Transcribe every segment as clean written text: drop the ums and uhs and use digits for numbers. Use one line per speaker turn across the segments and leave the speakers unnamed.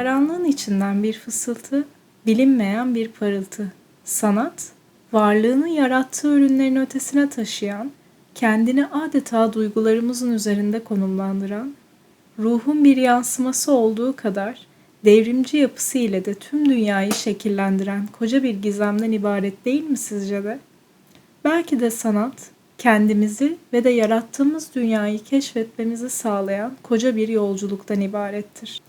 Karanlığın içinden bir fısıltı, bilinmeyen bir parıltı. Sanat, varlığını yarattığı ürünlerin ötesine taşıyan, kendini adeta duygularımızın üzerinde konumlandıran, ruhun bir yansıması olduğu kadar devrimci yapısı ile de tüm dünyayı şekillendiren koca bir gizemden ibaret değil mi sizce de? Belki de sanat, kendimizi ve de yarattığımız dünyayı keşfetmemizi sağlayan koca bir yolculuktan ibarettir.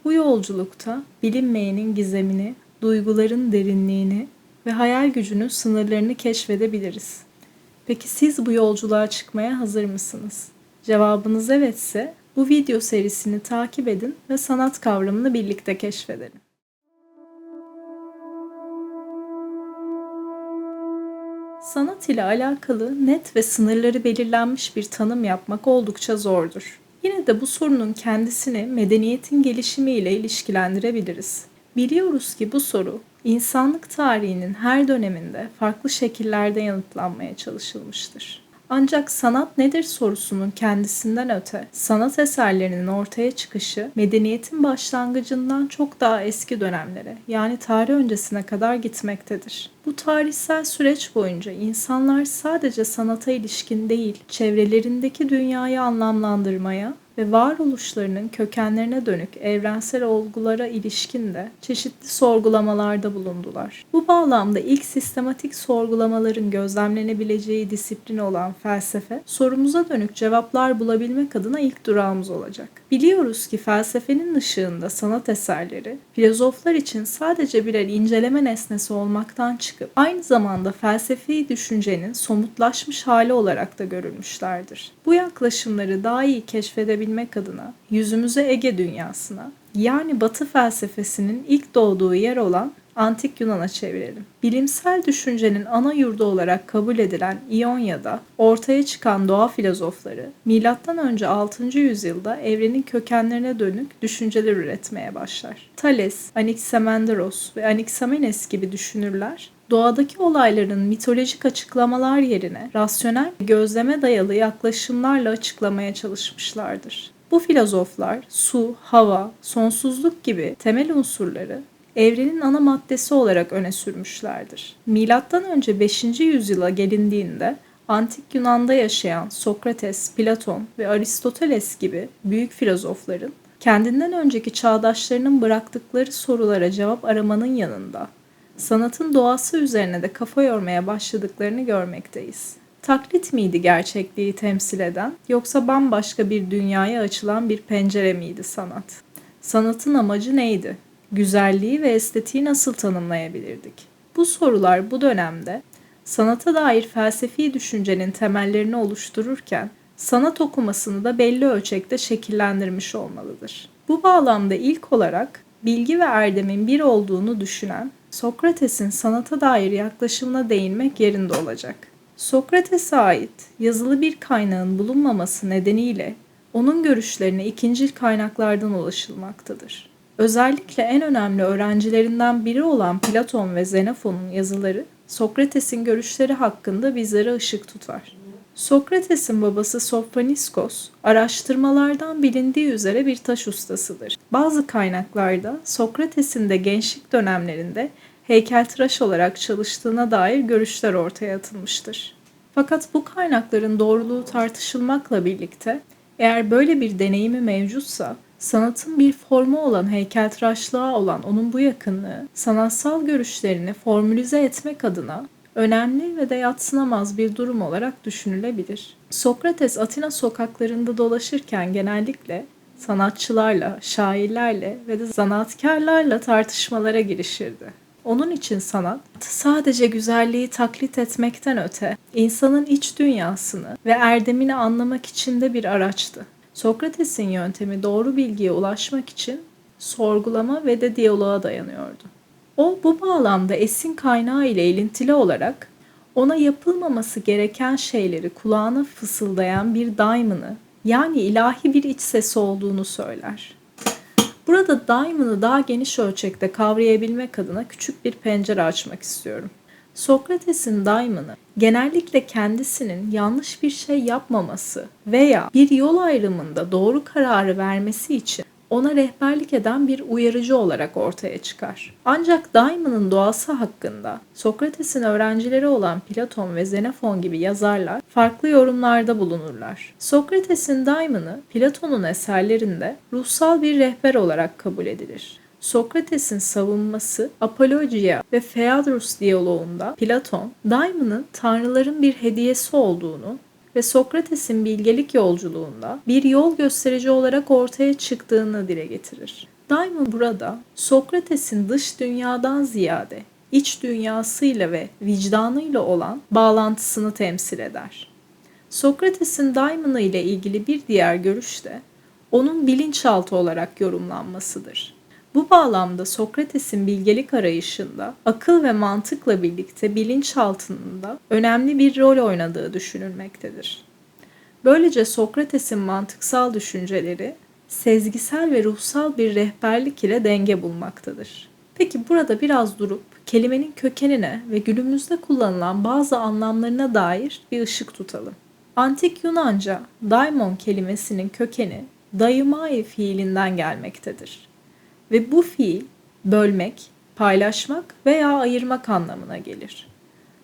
Bu yolculukta bilinmeyenin gizemini, duyguların derinliğini ve hayal gücünün sınırlarını keşfedebiliriz. Peki siz bu yolculuğa çıkmaya hazır mısınız? Cevabınız evetse bu video serisini takip edin ve sanat kavramını birlikte keşfedelim. Sanat ile alakalı net ve sınırları belirlenmiş bir tanım yapmak oldukça zordur. Yine de bu sorunun kendisini medeniyetin gelişimiyle ilişkilendirebiliriz. Biliyoruz ki bu soru insanlık tarihinin her döneminde farklı şekillerde yanıtlanmaya çalışılmıştır. Ancak sanat nedir sorusunun kendisinden öte, sanat eserlerinin ortaya çıkışı medeniyetin başlangıcından çok daha eski dönemlere, yani tarih öncesine kadar gitmektedir. Bu tarihsel süreç boyunca insanlar sadece sanata ilişkin değil, çevrelerindeki dünyayı anlamlandırmaya ve varoluşlarının kökenlerine dönük evrensel olgulara ilişkin de çeşitli sorgulamalarda bulundular. Bu bağlamda ilk sistematik sorgulamaların gözlemlenebileceği disiplin olan felsefe, sorumuza dönük cevaplar bulabilmek adına ilk durağımız olacak. Biliyoruz ki felsefenin ışığında sanat eserleri, filozoflar için sadece birer inceleme nesnesi olmaktan çıkıp aynı zamanda felsefi düşüncenin somutlaşmış hali olarak da görülmüşlerdir. Bu yaklaşımları daha iyi keşfedebilmek adına yüzümüze Ege dünyasına, yani Batı felsefesinin ilk doğduğu yer olan Antik Yunan'a çevirelim. Bilimsel düşüncenin ana yurdu olarak kabul edilen İonya'da ortaya çıkan doğa filozofları, M.Ö. 6. yüzyılda evrenin kökenlerine dönük düşünceler üretmeye başlar. Thales, Anaximandros ve Anaximenes gibi düşünürler, doğadaki olayların mitolojik açıklamalar yerine rasyonel gözleme dayalı yaklaşımlarla açıklamaya çalışmışlardır. Bu filozoflar su, hava, sonsuzluk gibi temel unsurları evrenin ana maddesi olarak öne sürmüşlerdir. M.Ö. 5. yüzyıla gelindiğinde Antik Yunan'da yaşayan Sokrates, Platon ve Aristoteles gibi büyük filozofların kendinden önceki çağdaşlarının bıraktıkları sorulara cevap aramanın yanında sanatın doğası üzerine de kafa yormaya başladıklarını görmekteyiz. Taklit miydi gerçekliği temsil eden, yoksa bambaşka bir dünyaya açılan bir pencere miydi sanat? Sanatın amacı neydi? Güzelliği ve estetiği nasıl tanımlayabilirdik? Bu sorular bu dönemde sanata dair felsefi düşüncenin temellerini oluştururken sanat okumasını da belli ölçekte şekillendirmiş olmalıdır. Bu bağlamda ilk olarak bilgi ve erdemin bir olduğunu düşünen Sokrates'in sanata dair yaklaşımına değinmek yerinde olacak. Sokrates'e ait yazılı bir kaynağın bulunmaması nedeniyle onun görüşlerine ikincil kaynaklardan ulaşılmaktadır. Özellikle en önemli öğrencilerinden biri olan Platon ve Xenofon'un yazıları Sokrates'in görüşleri hakkında bizlere ışık tutar. Sokrates'in babası Sofroniskos, araştırmalardan bilindiği üzere bir taş ustasıdır. Bazı kaynaklarda Sokrates'in de gençlik dönemlerinde heykeltıraş olarak çalıştığına dair görüşler ortaya atılmıştır. Fakat bu kaynakların doğruluğu tartışılmakla birlikte, eğer böyle bir deneyimi mevcutsa, sanatın bir formu olan heykeltıraşlığa olan onun bu yakınlığı, sanatsal görüşlerini formülize etmek adına önemli ve de yadsınamaz bir durum olarak düşünülebilir. Sokrates Atina sokaklarında dolaşırken genellikle sanatçılarla, şairlerle ve de zanaatkarlarla tartışmalara girişirdi. Onun için sanat sadece güzelliği taklit etmekten öte insanın iç dünyasını ve erdemini anlamak için de bir araçtı. Sokrates'in yöntemi doğru bilgiye ulaşmak için sorgulama ve de diyaloğa dayanıyordu. O bu bağlamda esin kaynağı ile ilintili olarak ona yapılmaması gereken şeyleri kulağına fısıldayan bir daimon'ı, yani ilahi bir iç sesi olduğunu söyler. Burada daimon'ı daha geniş ölçekte kavrayabilmek adına küçük bir pencere açmak istiyorum. Sokrates'in daimon'ı genellikle kendisinin yanlış bir şey yapmaması veya bir yol ayrımında doğru kararı vermesi için ona rehberlik eden bir uyarıcı olarak ortaya çıkar. Ancak daimanın doğası hakkında Sokrates'in öğrencileri olan Platon ve Xenofon gibi yazarlar farklı yorumlarda bulunurlar. Sokrates'in daimanı Platon'un eserlerinde ruhsal bir rehber olarak kabul edilir. Sokrates'in savunması Apologia ve Phaedrus diyaloğunda Platon, daimanın tanrıların bir hediyesi olduğunu ve Sokrates'in bilgelik yolculuğunda bir yol gösterici olarak ortaya çıktığını dile getirir. Daimon burada Sokrates'in dış dünyadan ziyade iç dünyasıyla ve vicdanıyla olan bağlantısını temsil eder. Sokrates'in Daimon'u ile ilgili bir diğer görüş de onun bilinçaltı olarak yorumlanmasıdır. Bu bağlamda Sokrates'in bilgelik arayışında akıl ve mantıkla birlikte bilinçaltının da önemli bir rol oynadığı düşünülmektedir. Böylece Sokrates'in mantıksal düşünceleri sezgisel ve ruhsal bir rehberlik ile denge bulmaktadır. Peki burada biraz durup kelimenin kökenine ve günümüzde kullanılan bazı anlamlarına dair bir ışık tutalım. Antik Yunanca daimon kelimesinin kökeni daimai fiilinden gelmektedir. Ve bu fiil bölmek, paylaşmak veya ayırmak anlamına gelir.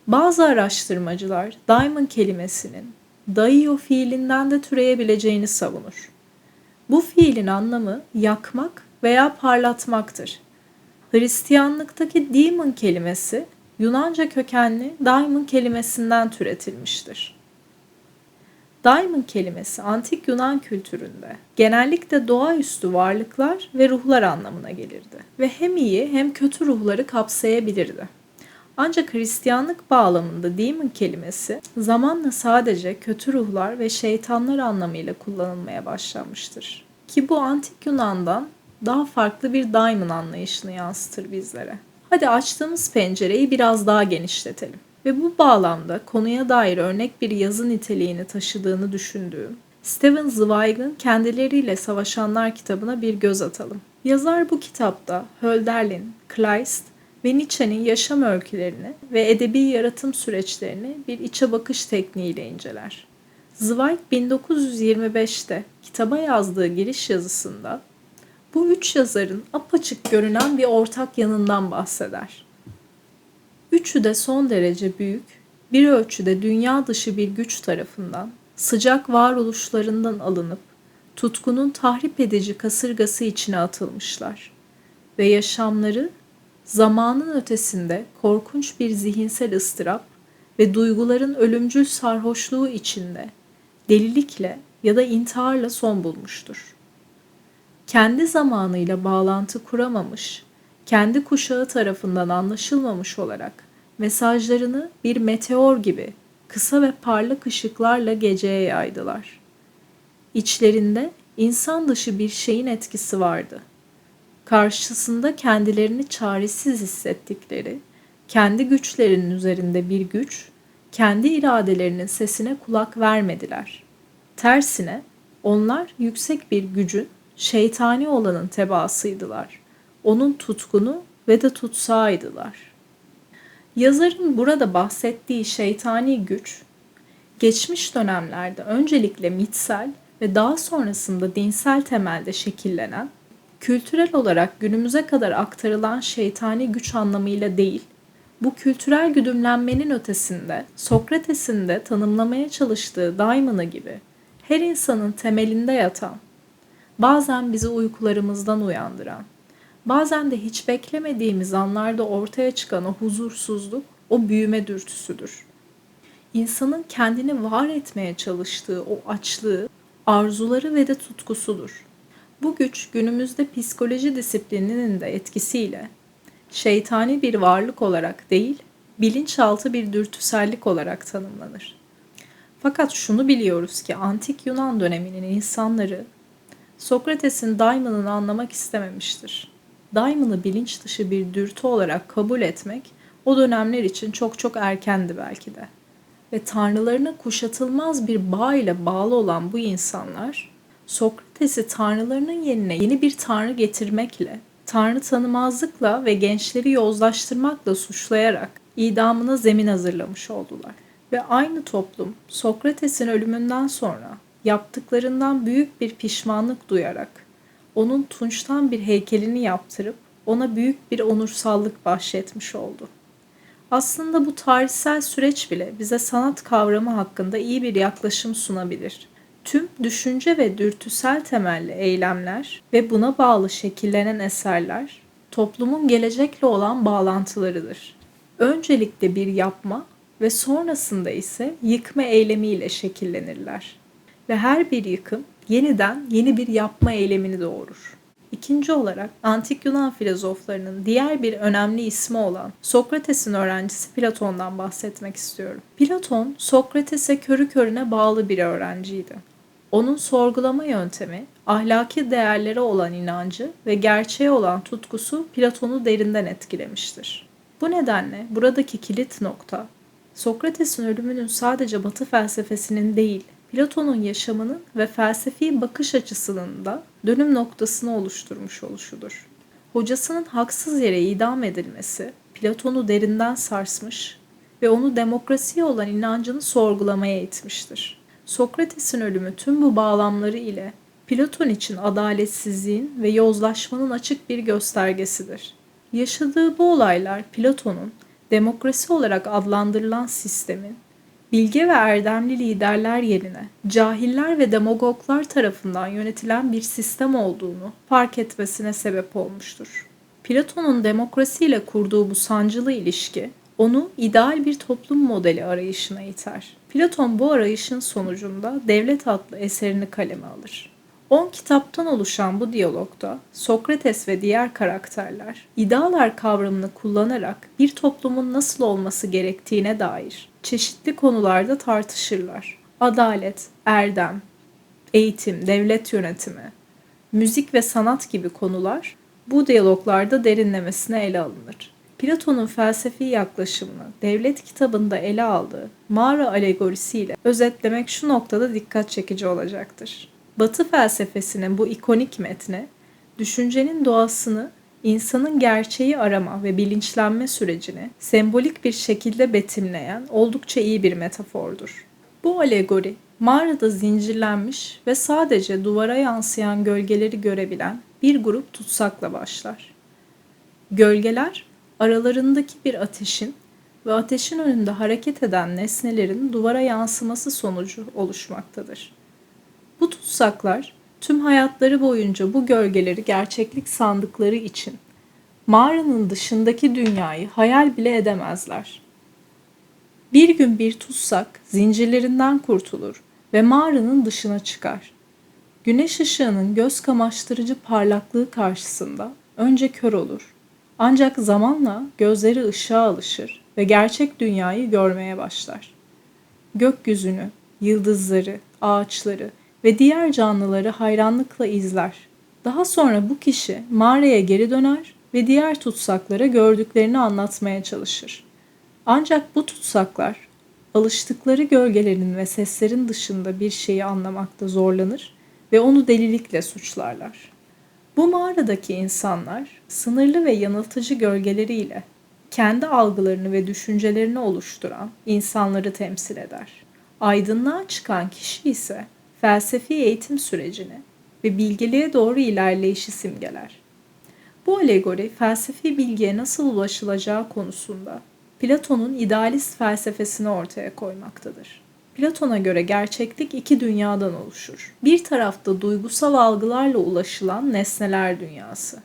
Bazı araştırmacılar daimon kelimesinin daio fiilinden de türeyebileceğini savunur. Bu fiilin anlamı yakmak veya parlatmaktır. Hristiyanlıktaki demon kelimesi Yunanca kökenli daimon kelimesinden türetilmiştir. Daimon kelimesi antik Yunan kültüründe genellikle doğaüstü varlıklar ve ruhlar anlamına gelirdi ve hem iyi hem kötü ruhları kapsayabilirdi. Ancak Hristiyanlık bağlamında demon kelimesi zamanla sadece kötü ruhlar ve şeytanlar anlamıyla kullanılmaya başlanmıştır. Ki bu antik Yunan'dan daha farklı bir daimon anlayışını yansıtır bizlere. Hadi açtığımız pencereyi biraz daha genişletelim. Ve bu bağlamda konuya dair örnek bir yazı niteliğini taşıdığını düşündüğüm Stephen Zweig'ın Kendileriyle Savaşanlar kitabına bir göz atalım. Yazar bu kitapta Hölderlin, Kleist ve Nietzsche'nin yaşam öykülerini ve edebi yaratım süreçlerini bir içe bakış tekniğiyle inceler. Zweig 1925'te kitaba yazdığı giriş yazısında bu üç yazarın apaçık görünen bir ortak yanından bahseder. Üçü de son derece büyük, bir ölçüde dünya dışı bir güç tarafından, sıcak varoluşlarından alınıp, tutkunun tahrip edici kasırgası içine atılmışlar. Ve yaşamları, zamanın ötesinde korkunç bir zihinsel ıstırap ve duyguların ölümcül sarhoşluğu içinde, delilikle ya da intiharla son bulmuştur. Kendi zamanıyla bağlantı kuramamış, kendi kuşağı tarafından anlaşılmamış olarak mesajlarını bir meteor gibi kısa ve parlak ışıklarla geceye yaydılar. İçlerinde insan dışı bir şeyin etkisi vardı. Karşısında kendilerini çaresiz hissettikleri, kendi güçlerinin üzerinde bir güç, kendi iradelerinin sesine kulak vermediler. Tersine onlar yüksek bir gücün, şeytani olanın tebaasıydılar. Onun tutkunu ve de tutsağıydılar. Yazarın burada bahsettiği şeytani güç, geçmiş dönemlerde öncelikle mitsel ve daha sonrasında dinsel temelde şekillenen, kültürel olarak günümüze kadar aktarılan şeytani güç anlamıyla değil, bu kültürel güdümlenmenin ötesinde Sokrates'in de tanımlamaya çalıştığı daimon'u gibi her insanın temelinde yatan, bazen bizi uykularımızdan uyandıran, bazen de hiç beklemediğimiz anlarda ortaya çıkan o huzursuzluk, o büyüme dürtüsüdür. İnsanın kendini var etmeye çalıştığı o açlığı, arzuları ve de tutkusudur. Bu güç günümüzde psikoloji disiplininin de etkisiyle şeytani bir varlık olarak değil, bilinçaltı bir dürtüsellik olarak tanımlanır. Fakat şunu biliyoruz ki antik Yunan döneminin insanları Sokrates'in daimon'unu anlamak istememiştir. Daimon'u bilinç dışı bir dürtü olarak kabul etmek o dönemler için çok çok erkendi belki de. Ve tanrılarına kuşatılmaz bir bağ ile bağlı olan bu insanlar Sokrates'i tanrılarının yerine yeni bir tanrı getirmekle, tanrı tanımazlıkla ve gençleri yozlaştırmakla suçlayarak idamına zemin hazırlamış oldular. Ve aynı toplum Sokrates'in ölümünden sonra yaptıklarından büyük bir pişmanlık duyarak onun tunçtan bir heykelini yaptırıp ona büyük bir onursallık bahşetmiş oldu. Aslında bu tarihsel süreç bile bize sanat kavramı hakkında iyi bir yaklaşım sunabilir. Tüm düşünce ve dürtüsel temelli eylemler ve buna bağlı şekillenen eserler toplumun gelecekle olan bağlantılarıdır. Öncelikle bir yapma ve sonrasında ise yıkma eylemiyle şekillenirler. Ve her bir yıkım yeniden yeni bir yapma eylemini doğurur. İkinci olarak antik Yunan filozoflarının diğer bir önemli ismi olan Sokrates'in öğrencisi Platon'dan bahsetmek istiyorum. Platon, Sokrates'e körü körüne bağlı bir öğrenciydi. Onun sorgulama yöntemi, ahlaki değerlere olan inancı ve gerçeğe olan tutkusu Platon'u derinden etkilemiştir. Bu nedenle buradaki kilit nokta, Sokrates'in ölümünün sadece Batı felsefesinin değil, Platon'un yaşamının ve felsefi bakış açısının da dönüm noktasını oluşturmuş oluşudur. Hocasının haksız yere idam edilmesi, Platon'u derinden sarsmış ve onu demokrasiye olan inancını sorgulamaya itmiştir. Sokrates'in ölümü tüm bu bağlamları ile Platon için adaletsizliğin ve yozlaşmanın açık bir göstergesidir. Yaşadığı bu olaylar Platon'un demokrasi olarak adlandırılan sistemin bilge ve erdemli liderler yerine cahiller ve demagoglar tarafından yönetilen bir sistem olduğunu fark etmesine sebep olmuştur. Platon'un demokrasiyle kurduğu bu sancılı ilişki onu ideal bir toplum modeli arayışına iter. Platon bu arayışın sonucunda Devlet adlı eserini kaleme alır. 10 kitaptan oluşan bu diyalogda Sokrates ve diğer karakterler idealar kavramını kullanarak bir toplumun nasıl olması gerektiğine dair çeşitli konularda tartışırlar. Adalet, erdem, eğitim, devlet yönetimi, müzik ve sanat gibi konular bu diyaloglarda derinlemesine ele alınır. Platon'un felsefi yaklaşımını devlet kitabında ele aldığı mağara alegorisiyle özetlemek şu noktada dikkat çekici olacaktır. Batı felsefesinin bu ikonik metni, düşüncenin doğasını, insanın gerçeği arama ve bilinçlenme sürecini sembolik bir şekilde betimleyen oldukça iyi bir metafordur. Bu alegori, mağarada zincirlenmiş ve sadece duvara yansıyan gölgeleri görebilen bir grup tutsakla başlar. Gölgeler, aralarındaki bir ateşin ve ateşin önünde hareket eden nesnelerin duvara yansıması sonucu oluşmaktadır. Bu tutsaklar tüm hayatları boyunca bu gölgeleri gerçeklik sandıkları için mağaranın dışındaki dünyayı hayal bile edemezler. Bir gün bir tutsak zincirlerinden kurtulur ve mağaranın dışına çıkar. Güneş ışığının göz kamaştırıcı parlaklığı karşısında önce kör olur. Ancak zamanla gözleri ışığa alışır ve gerçek dünyayı görmeye başlar. Gökyüzünü, yıldızları, ağaçları ve diğer canlıları hayranlıkla izler. Daha sonra bu kişi mağaraya geri döner ve diğer tutsaklara gördüklerini anlatmaya çalışır. Ancak bu tutsaklar alıştıkları gölgelerin ve seslerin dışında bir şeyi anlamakta zorlanır ve onu delilikle suçlarlar. Bu mağaradaki insanlar sınırlı ve yanıltıcı gölgeleriyle kendi algılarını ve düşüncelerini oluşturan insanları temsil eder. Aydınlığa çıkan kişi ise felsefi eğitim sürecini ve bilgeliğe doğru ilerleyişi simgeler. Bu alegori felsefi bilgiye nasıl ulaşılacağı konusunda Platon'un idealist felsefesini ortaya koymaktadır. Platon'a göre gerçeklik iki dünyadan oluşur. Bir tarafta duygusal algılarla ulaşılan nesneler dünyası.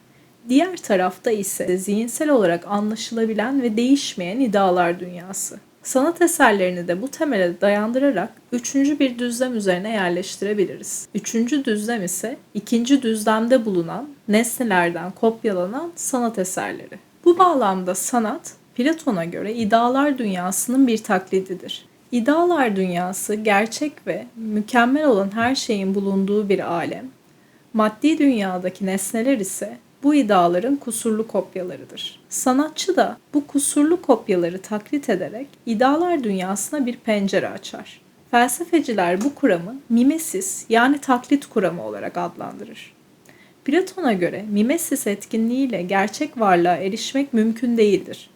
Diğer tarafta ise zihinsel olarak anlaşılabilen ve değişmeyen idealar dünyası. Sanat eserlerini de bu temele dayandırarak üçüncü bir düzlem üzerine yerleştirebiliriz. Üçüncü düzlem ise ikinci düzlemde bulunan nesnelerden kopyalanan sanat eserleri. Bu bağlamda sanat, Platon'a göre idealar dünyasının bir taklididir. İdealar dünyası gerçek ve mükemmel olan her şeyin bulunduğu bir alem. Maddi dünyadaki nesneler ise bu ideaların kusurlu kopyalarıdır. Sanatçı da bu kusurlu kopyaları taklit ederek idealar dünyasına bir pencere açar. Felsefeciler bu kuramı mimesis yani taklit kuramı olarak adlandırır. Platon'a göre mimesis etkinliğiyle gerçek varlığa erişmek mümkün değildir.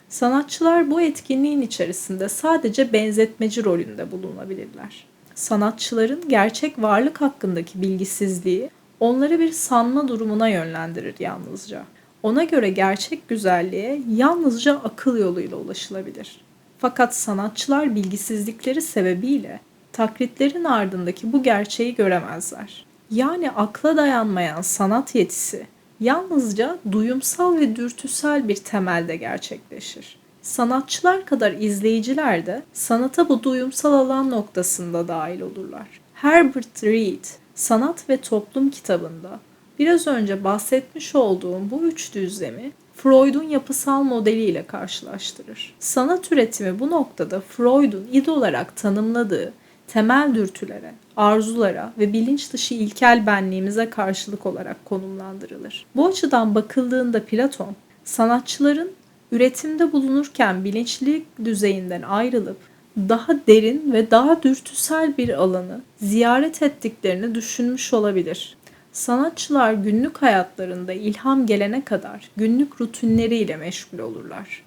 Sanatçılar bu etkinliğin içerisinde sadece benzetmeci rolünde bulunabilirler. Sanatçıların gerçek varlık hakkındaki bilgisizliği onları bir sanma durumuna yönlendirir yalnızca. Ona göre gerçek güzelliğe yalnızca akıl yoluyla ulaşılabilir. Fakat sanatçılar bilgisizlikleri sebebiyle taklitlerin ardındaki bu gerçeği göremezler. Yani akla dayanmayan sanat yetisi yalnızca duyumsal ve dürtüsel bir temelde gerçekleşir. Sanatçılar kadar izleyiciler de sanata bu duyumsal alan noktasında dahil olurlar. Herbert Reed, Sanat ve Toplum kitabında biraz önce bahsetmiş olduğum bu üç düzlemi Freud'un yapısal modeliyle karşılaştırır. Sanat üretimi bu noktada Freud'un id olarak tanımladığı temel dürtülere, arzulara ve bilinç dışı ilkel benliğimize karşılık olarak konumlandırılır. Bu açıdan bakıldığında Platon, sanatçıların üretimde bulunurken bilinçlilik düzeyinden ayrılıp daha derin ve daha dürtüsel bir alanı ziyaret ettiklerini düşünmüş olabilir. Sanatçılar günlük hayatlarında ilham gelene kadar günlük rutinleriyle meşgul olurlar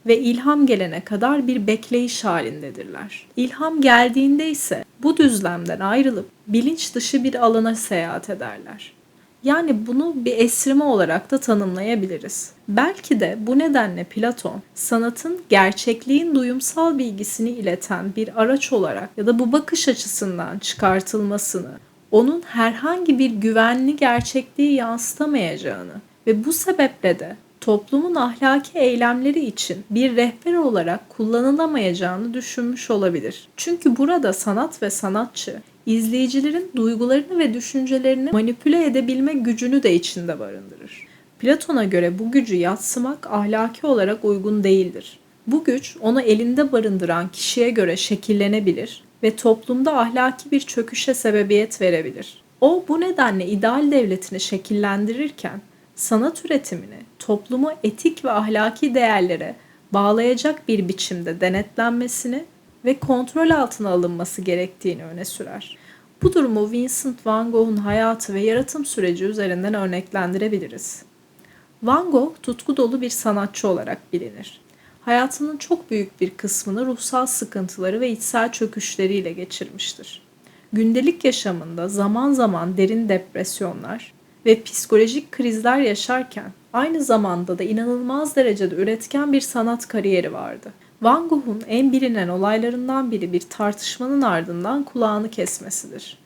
ve ilham gelene kadar bir bekleyiş halindedirler. İlham geldiğinde ise bu düzlemden ayrılıp bilinç dışı bir alana seyahat ederler. Yani bunu bir esrime olarak da tanımlayabiliriz. Belki de bu nedenle Platon, sanatın gerçekliğin duyumsal bilgisini ileten bir araç olarak ya da bu bakış açısından çıkartılmasını, onun herhangi bir güvenli gerçekliği yansıtamayacağını ve bu sebeple de toplumun ahlaki eylemleri için bir rehber olarak kullanılamayacağını düşünmüş olabilir. Çünkü burada sanat ve sanatçı, izleyicilerin duygularını ve düşüncelerini manipüle edebilme gücünü de içinde barındırır. Platon'a göre bu gücü yadsımak ahlaki olarak uygun değildir. Bu güç onu elinde barındıran kişiye göre şekillenebilir ve toplumda ahlaki bir çöküşe sebebiyet verebilir. O bu nedenle ideal devletini şekillendirirken sanat üretimini toplumu etik ve ahlaki değerlere bağlayacak bir biçimde denetlenmesini ve kontrol altına alınması gerektiğini öne sürer. Bu durumu Vincent van Gogh'un hayatı ve yaratım süreci üzerinden örneklendirebiliriz. Van Gogh tutku dolu bir sanatçı olarak bilinir. Hayatının çok büyük bir kısmını ruhsal sıkıntıları ve içsel çöküşleriyle geçirmiştir. Gündelik yaşamında zaman zaman derin depresyonlar ve psikolojik krizler yaşarken aynı zamanda da inanılmaz derecede üretken bir sanat kariyeri vardı. Van Gogh'un en bilinen olaylarından biri bir tartışmanın ardından kulağını kesmesidir.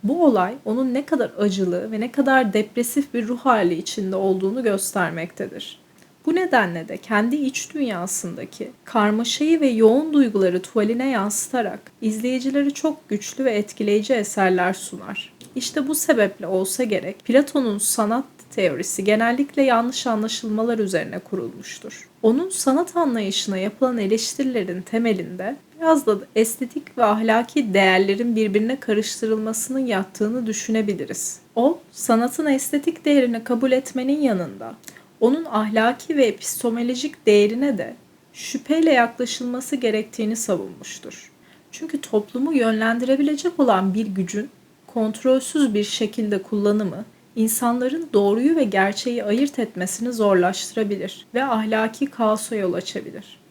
Bu olay onun ne kadar acılı ve ne kadar depresif bir ruh hali içinde olduğunu göstermektedir. Bu nedenle de kendi iç dünyasındaki karmaşayı ve yoğun duyguları tuvaline yansıtarak izleyicileri çok güçlü ve etkileyici eserler sunar. İşte bu sebeple olsa gerek Platon'un sanat teorisi genellikle yanlış anlaşılmalar üzerine kurulmuştur. Onun sanat anlayışına yapılan eleştirilerin temelinde biraz da estetik ve ahlaki değerlerin birbirine karıştırılmasının yattığını düşünebiliriz. O, sanatın estetik değerini kabul etmenin yanında onun ahlaki ve epistemolojik değerine de şüpheyle yaklaşılması gerektiğini savunmuştur. Çünkü toplumu yönlendirebilecek olan bir gücün kontrolsüz bir şekilde kullanımı, insanların doğruyu ve gerçeği ayırt etmesini zorlaştırabilir ve ahlaki kaosa yol açabilir.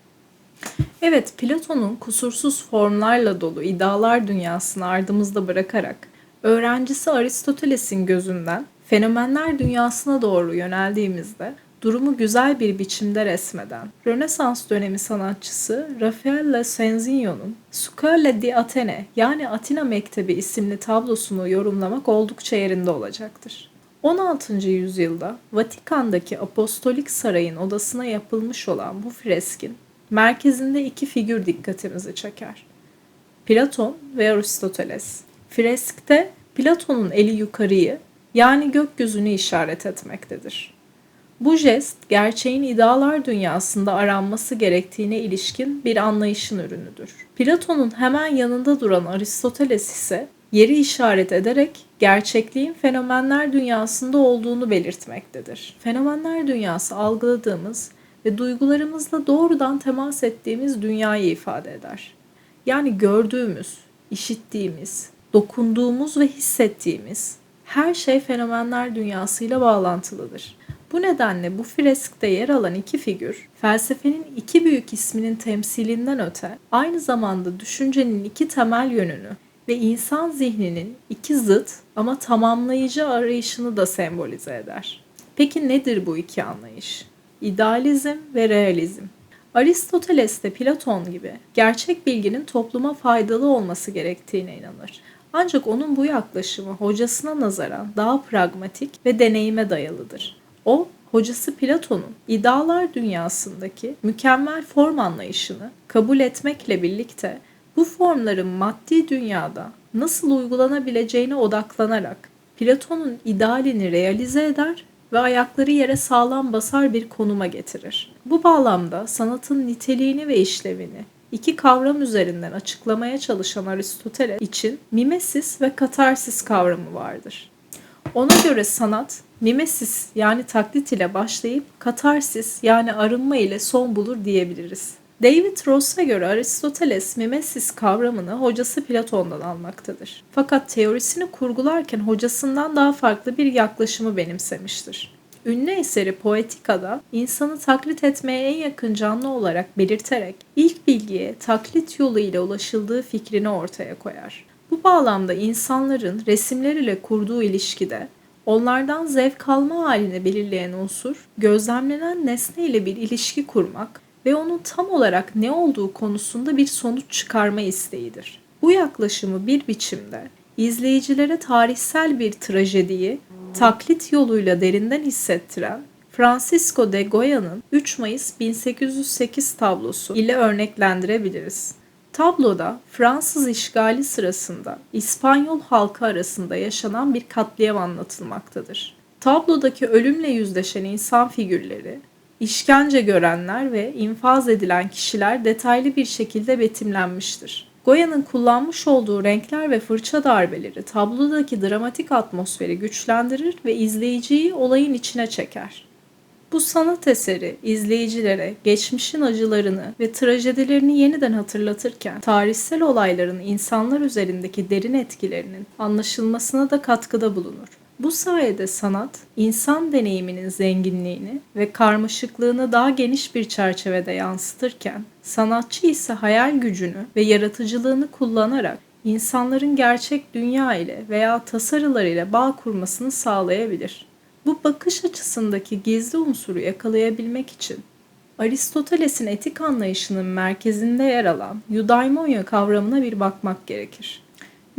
Evet, Platon'un kusursuz formlarla dolu idealar dünyasını ardımızda bırakarak, öğrencisi Aristoteles'in gözünden fenomenler dünyasına doğru yöneldiğimizde durumu güzel bir biçimde resmeden Rönesans dönemi sanatçısı Raffaello Sanzio'nun Scuola di Atene yani Atina Mektebi isimli tablosunu yorumlamak oldukça yerinde olacaktır. 16. yüzyılda Vatikan'daki Apostolik Sarayın odasına yapılmış olan bu freskin merkezinde iki figür dikkatimizi çeker. Platon ve Aristoteles. Freskte Platon'un eli yukarıyı yani gökyüzünü işaret etmektedir. Bu jest gerçeğin idealar dünyasında aranması gerektiğine ilişkin bir anlayışın ürünüdür. Platon'un hemen yanında duran Aristoteles ise yeri işaret ederek gerçekliğin fenomenler dünyasında olduğunu belirtmektedir. Fenomenler dünyası algıladığımız ve duygularımızla doğrudan temas ettiğimiz dünyayı ifade eder. Yani gördüğümüz, işittiğimiz, dokunduğumuz ve hissettiğimiz her şey fenomenler dünyasıyla bağlantılıdır. Bu nedenle bu freskte yer alan iki figür, felsefenin iki büyük isminin temsilinden öte, aynı zamanda düşüncenin iki temel yönünü ve insan zihninin iki zıt ama tamamlayıcı arayışını da sembolize eder. Peki nedir bu iki anlayış? İdealizm ve realizm. Aristoteles de Platon gibi gerçek bilginin topluma faydalı olması gerektiğine inanır. Ancak onun bu yaklaşımı hocasına nazaran daha pragmatik ve deneyime dayalıdır. O, hocası Platon'un idealar dünyasındaki mükemmel form anlayışını kabul etmekle birlikte bu formların maddi dünyada nasıl uygulanabileceğine odaklanarak Platon'un idealini realize eder ve ayakları yere sağlam basar bir konuma getirir. Bu bağlamda sanatın niteliğini ve işlevini iki kavram üzerinden açıklamaya çalışan Aristoteles için mimesis ve katarsis kavramı vardır. Ona göre sanat, mimesis yani taklit ile başlayıp katarsis yani arınma ile son bulur diyebiliriz. David Ross'a göre Aristoteles mimesis kavramını hocası Platon'dan almaktadır. Fakat teorisini kurgularken hocasından daha farklı bir yaklaşımı benimsemiştir. Ünlü eseri Poetika'da insanı taklit etmeye en yakın canlı olarak belirterek ilk bilgiye taklit yoluyla ulaşıldığı fikrini ortaya koyar. Bu bağlamda insanların resimler ile kurduğu ilişkide onlardan zevk alma halini belirleyen unsur, gözlemlenen nesne ile bir ilişki kurmak ve onun tam olarak ne olduğu konusunda bir sonuç çıkarma isteğidir. Bu yaklaşımı bir biçimde izleyicilere tarihsel bir trajediyi taklit yoluyla derinden hissettiren Francisco de Goya'nın 3 Mayıs 1808 tablosu ile örneklendirebiliriz. Tabloda Fransız işgali sırasında İspanyol halkı arasında yaşanan bir katliam anlatılmaktadır. Tablodaki ölümle yüzleşen insan figürleri, işkence görenler ve infaz edilen kişiler detaylı bir şekilde betimlenmiştir. Goya'nın kullanmış olduğu renkler ve fırça darbeleri tablodaki dramatik atmosferi güçlendirir ve izleyiciyi olayın içine çeker. Bu sanat eseri izleyicilere geçmişin acılarını ve trajedilerini yeniden hatırlatırken tarihsel olayların insanlar üzerindeki derin etkilerinin anlaşılmasına da katkıda bulunur. Bu sayede sanat, insan deneyiminin zenginliğini ve karmaşıklığını daha geniş bir çerçevede yansıtırken, sanatçı ise hayal gücünü ve yaratıcılığını kullanarak insanların gerçek dünya ile veya tasarılar ile bağ kurmasını sağlayabilir. Bu bakış açısındaki gizli unsuru yakalayabilmek için Aristoteles'in etik anlayışının merkezinde yer alan eudaimonia kavramına bir bakmak gerekir.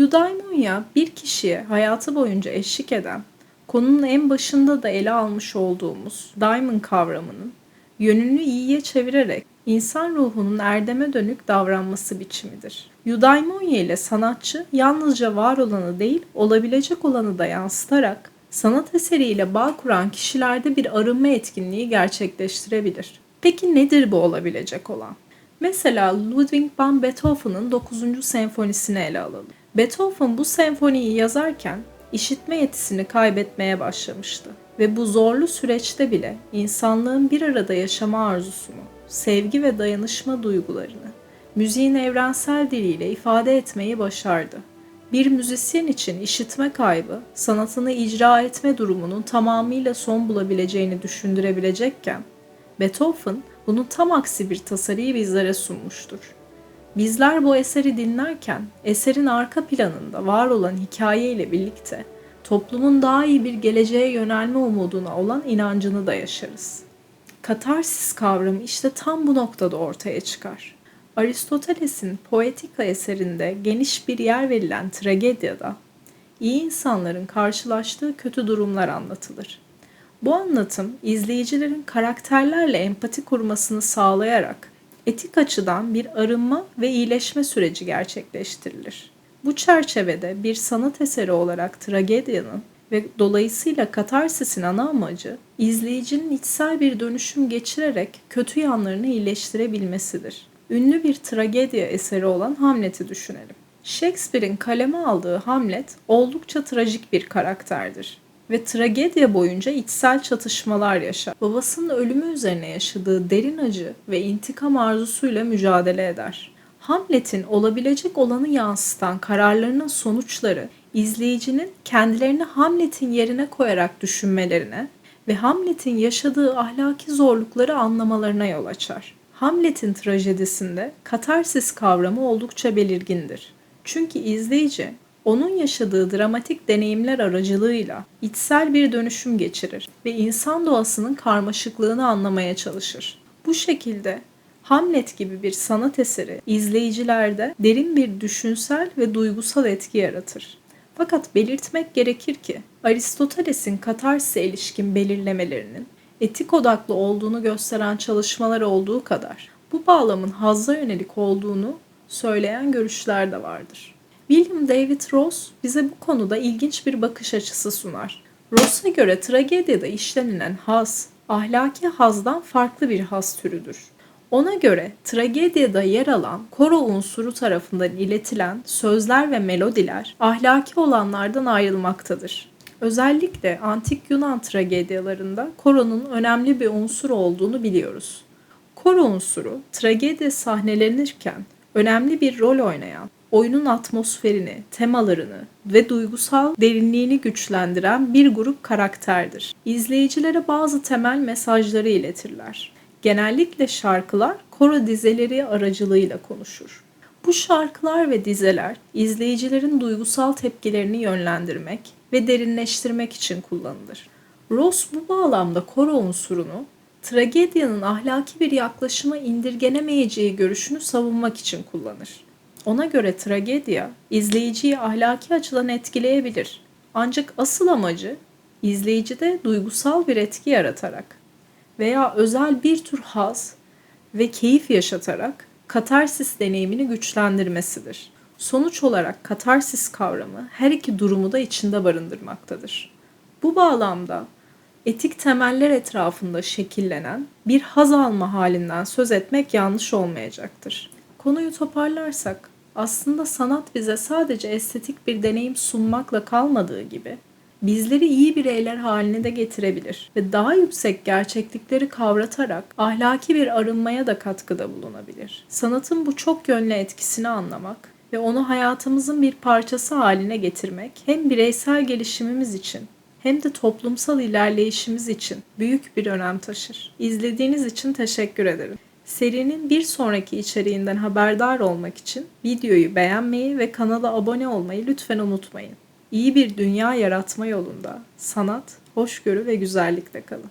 Eudaimonia, bir kişiye hayatı boyunca eşlik eden, konunun en başında da ele almış olduğumuz daimon kavramının yönünü iyiye çevirerek insan ruhunun erdeme dönük davranması biçimidir. Eudaimonia ile sanatçı yalnızca var olanı değil, olabilecek olanı da yansıtarak sanat eseriyle bağ kuran kişilerde bir arınma etkinliği gerçekleştirebilir. Peki nedir bu olabilecek olan? Mesela Ludwig van Beethoven'ın 9. senfonisini ele alalım. Beethoven bu senfoniyi yazarken işitme yetisini kaybetmeye başlamıştı ve bu zorlu süreçte bile insanlığın bir arada yaşama arzusunu, sevgi ve dayanışma duygularını müziğin evrensel diliyle ifade etmeyi başardı. Bir müzisyen için işitme kaybı, sanatını icra etme durumunun tamamıyla son bulabileceğini düşündürebilecekken, Beethoven bunun tam aksi bir tasarıyı bizlere sunmuştur. Bizler bu eseri dinlerken, eserin arka planında var olan hikayeyle birlikte toplumun daha iyi bir geleceğe yönelme umuduna olan inancını da yaşarız. Katarsis kavramı işte tam bu noktada ortaya çıkar. Aristoteles'in Poetika eserinde geniş bir yer verilen tragedyada iyi insanların karşılaştığı kötü durumlar anlatılır. Bu anlatım izleyicilerin karakterlerle empati kurmasını sağlayarak etik açıdan bir arınma ve iyileşme süreci gerçekleştirilir. Bu çerçevede bir sanat eseri olarak tragedyanın ve dolayısıyla katarsisin ana amacı izleyicinin içsel bir dönüşüm geçirerek kötü yanlarını iyileştirebilmesidir. Ünlü bir tragedya eseri olan Hamlet'i düşünelim. Shakespeare'in kaleme aldığı Hamlet oldukça trajik bir karakterdir ve tragedya boyunca içsel çatışmalar yaşar. Babasının ölümü üzerine yaşadığı derin acı ve intikam arzusuyla mücadele eder. Hamlet'in olabilecek olanı yansıtan kararlarının sonuçları izleyicinin kendilerini Hamlet'in yerine koyarak düşünmelerine ve Hamlet'in yaşadığı ahlaki zorlukları anlamalarına yol açar. Hamlet'in trajedisinde katarsis kavramı oldukça belirgindir. Çünkü izleyici onun yaşadığı dramatik deneyimler aracılığıyla içsel bir dönüşüm geçirir ve insan doğasının karmaşıklığını anlamaya çalışır. Bu şekilde Hamlet gibi bir sanat eseri izleyicilerde derin bir düşünsel ve duygusal etki yaratır. Fakat belirtmek gerekir ki Aristoteles'in katarsis'e ilişkin belirlemelerinin etik odaklı olduğunu gösteren çalışmalar olduğu kadar bu bağlamın hazza yönelik olduğunu söyleyen görüşler de vardır. William David Ross bize bu konuda ilginç bir bakış açısı sunar. Ross'a göre tragedide işlenilen haz, ahlaki hazdan farklı bir haz türüdür. Ona göre tragedide yer alan koro unsuru tarafından iletilen sözler ve melodiler ahlaki olanlardan ayrılmaktadır. Özellikle antik Yunan tragedyalarında koronun önemli bir unsur olduğunu biliyoruz. Koro unsuru tragedi sahnelenirken önemli bir rol oynayan, oyunun atmosferini, temalarını ve duygusal derinliğini güçlendiren bir grup karakterdir. İzleyicilere bazı temel mesajları iletirler. Genellikle şarkılar koro dizeleri aracılığıyla konuşur. Bu şarkılar ve dizeler izleyicilerin duygusal tepkilerini yönlendirmek ve derinleştirmek için kullanılır. Ross bu bağlamda koro unsurunu tragedyanın ahlaki bir yaklaşıma indirgenemeyeceği görüşünü savunmak için kullanır. Ona göre tragedya izleyiciyi ahlaki açıdan etkileyebilir. Ancak asıl amacı izleyicide duygusal bir etki yaratarak veya özel bir tür haz ve keyif yaşatarak katarsis deneyimini güçlendirmesidir. Sonuç olarak katarsis kavramı her iki durumu da içinde barındırmaktadır. Bu bağlamda etik temeller etrafında şekillenen bir haz alma halinden söz etmek yanlış olmayacaktır. Konuyu toparlarsak, aslında sanat bize sadece estetik bir deneyim sunmakla kalmadığı gibi, bizleri iyi bireyler haline de getirebilir ve daha yüksek gerçeklikleri kavratarak ahlaki bir arınmaya da katkıda bulunabilir. Sanatın bu çok yönlü etkisini anlamak ve onu hayatımızın bir parçası haline getirmek hem bireysel gelişimimiz için hem de toplumsal ilerleyişimiz için büyük bir önem taşır. İzlediğiniz için teşekkür ederim. Serinin bir sonraki içeriğinden haberdar olmak için videoyu beğenmeyi ve kanala abone olmayı lütfen unutmayın. İyi bir dünya yaratma yolunda sanat, hoşgörü ve güzellikle kalın.